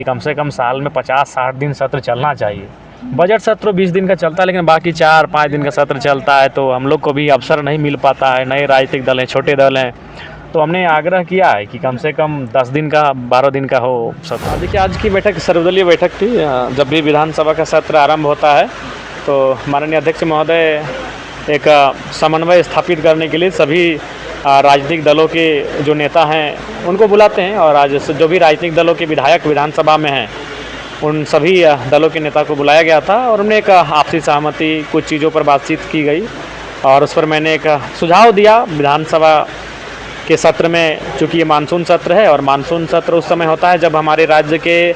कम से कम साल में 50-60 दिन सत्र चलना चाहिए। बजट सत्र 20 दिन का चलता है, लेकिन बाकी 4-5 दिन का सत्र चलता है, तो हम लोग को भी अवसर नहीं मिल पाता है। नए राजनीतिक दल हैं, छोटे दल हैं, तो हमने आग्रह किया है कि कम से कम 10 दिन का 12 दिन का हो सत्र। देखिए, आज की बैठक सर्वदलीय बैठक थी। जब भी विधानसभा का सत्र आरंभ होता है तो माननीय अध्यक्ष महोदय एक समन्वय स्थापित करने के लिए सभी राजनीतिक दलों के जो नेता हैं उनको बुलाते हैं, और आज जो भी राजनीतिक दलों के विधायक विधानसभा में हैं उन सभी दलों के नेता को बुलाया गया था, और हमने एक आपसी सहमति कुछ चीज़ों पर बातचीत की गई, और उस पर मैंने एक सुझाव दिया। विधानसभा के सत्र में चूँकि ये मानसून सत्र है, और मानसून सत्र उस समय होता है जब हमारे राज्य के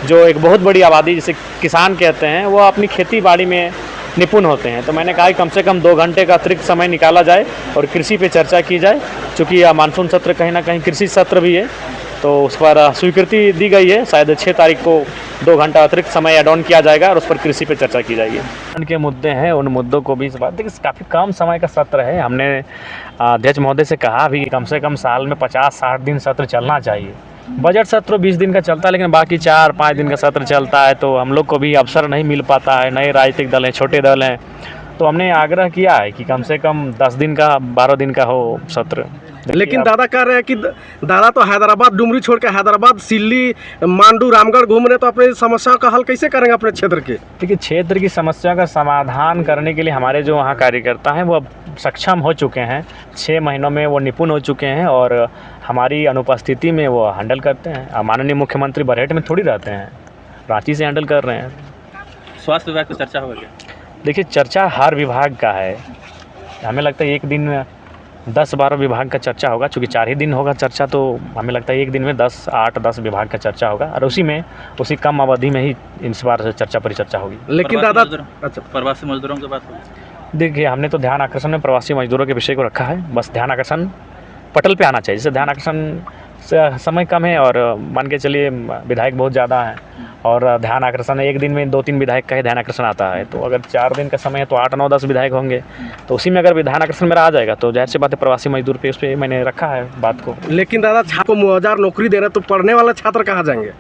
जो एक बहुत बड़ी आबादी जिसे किसान कहते हैं वो अपनी खेती बाड़ी में निपुण होते हैं, तो मैंने कहा कि कम से कम 2 घंटे का अतिरिक्त समय निकाला जाए और कृषि पे चर्चा की जाए। चूँकि मानसून सत्र कहीं ना कहीं कृषि सत्र भी है, तो उस पर स्वीकृति दी गई है। शायद 6 तारीख को 2 घंटा अतिरिक्त समय ऐड ऑन किया जाएगा और उस पर कृषि पे चर्चा की जाएगी। उनके मुद्दे हैं, उन मुद्दों को भी इस बात देखिए, काफ़ी कम समय का सत्र है। हमने अध्यक्ष महोदय से कहा भी कम से कम साल में 50-60 दिन सत्र चलना चाहिए। बजट सत्र 20 दिन का चलता है, लेकिन बाकी 4-5 दिन का सत्र चलता है, तो हम लोग को भी अवसर नहीं मिल पाता है। नए राजनीतिक दल हैं, छोटे दल हैं, तो हमने आग्रह किया है कि कम से कम 10 दिन का 12 दिन का हो सत्र। लेकिन दादा कह रहे हैं कि दादा तो हैदराबाद डुमरी छोड़ के हैदराबाद, सिल्ली, मांडू, रामगढ़ घूम रहे, तो अपनी समस्याओं का हल कैसे करेंगे अपने क्षेत्र के? देखिए, क्षेत्र की समस्या का समाधान करने के लिए हमारे जो वहाँ कार्यकर्ता हैं वो अब सक्षम हो चुके हैं। 6 महीनों में वो निपुण हो चुके हैं, और हमारी अनुपस्थिति में वो हैंडल करते हैं। माननीय मुख्यमंत्री बरहेट में थोड़ी रहते हैं, रांची से हैंडल कर रहे हैं। स्वास्थ्य विभाग की चर्चा होगा क्या? देखिए, चर्चा हर विभाग का है। हमें लगता है एक दिन में 10-12 विभाग का चर्चा होगा, चूँकि 4 ही दिन होगा चर्चा, तो हमें लगता है एक दिन में 8-10 विभाग का चर्चा होगा, और उसी कम अवधि में ही इस बार चर्चा परिचर्चा होगी। लेकिन दादा अच्छा, प्रवासी मजदूरों की बात होगी। देखिए, हमने तो ध्यान आकर्षण में प्रवासी मजदूरों के विषय को रखा है। बस ध्यान आकर्षण पटल पे आना चाहिए। जैसे ध्यान आकर्षण से समय कम है, और मान के चलिए विधायक बहुत ज़्यादा हैं, और ध्यान आकर्षण एक दिन में 2-3 विधायक का ही ध्यान आकर्षण आता है, तो अगर 4 दिन का समय है तो 8-9-10 विधायक होंगे, तो उसी में अगर ध्यान आकर्षण मेरा आ जाएगा तो जाहिर सी बात है प्रवासी मजदूर पे उस पर मैंने रखा है बात को। लेकिन दादा छात्र को 1000 नौकरी दे रहे, तो पढ़ने वाले छात्र कहाँ जाएंगे?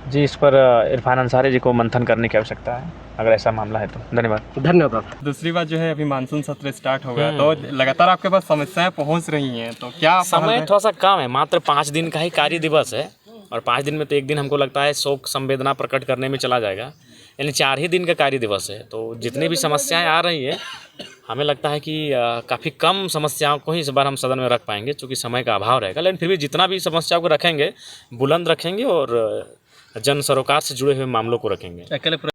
जी, इस पर इरफान अंसारी जी को मंथन करने की आवश्यकता है, अगर ऐसा मामला है तो। धन्यवाद। धन्यवाद। दूसरी बात जो है, अभी मानसून सत्र स्टार्ट हो गया, तो लगातार आपके पास समस्याएं पहुंच रही हैं, तो क्या समय थोड़ा सा कम है, मात्र 5 दिन का ही कार्य दिवस है, और 5 दिन में तो एक दिन हमको लगता है शोक संवेदना प्रकट करने में चला जाएगा, यानी 4 ही दिन का कार्य दिवस है। तो जितनी भी समस्याएं आ रही है, हमें लगता है कि काफ़ी कम समस्याओं को ही इस बार हम सदन में रख पाएंगे, क्योंकि समय का अभाव रहेगा। लेकिन फिर भी जितना भी समस्याओं को रखेंगे बुलंद रखेंगे, और जन सरोकार से जुड़े हुए मामलों को रखेंगे।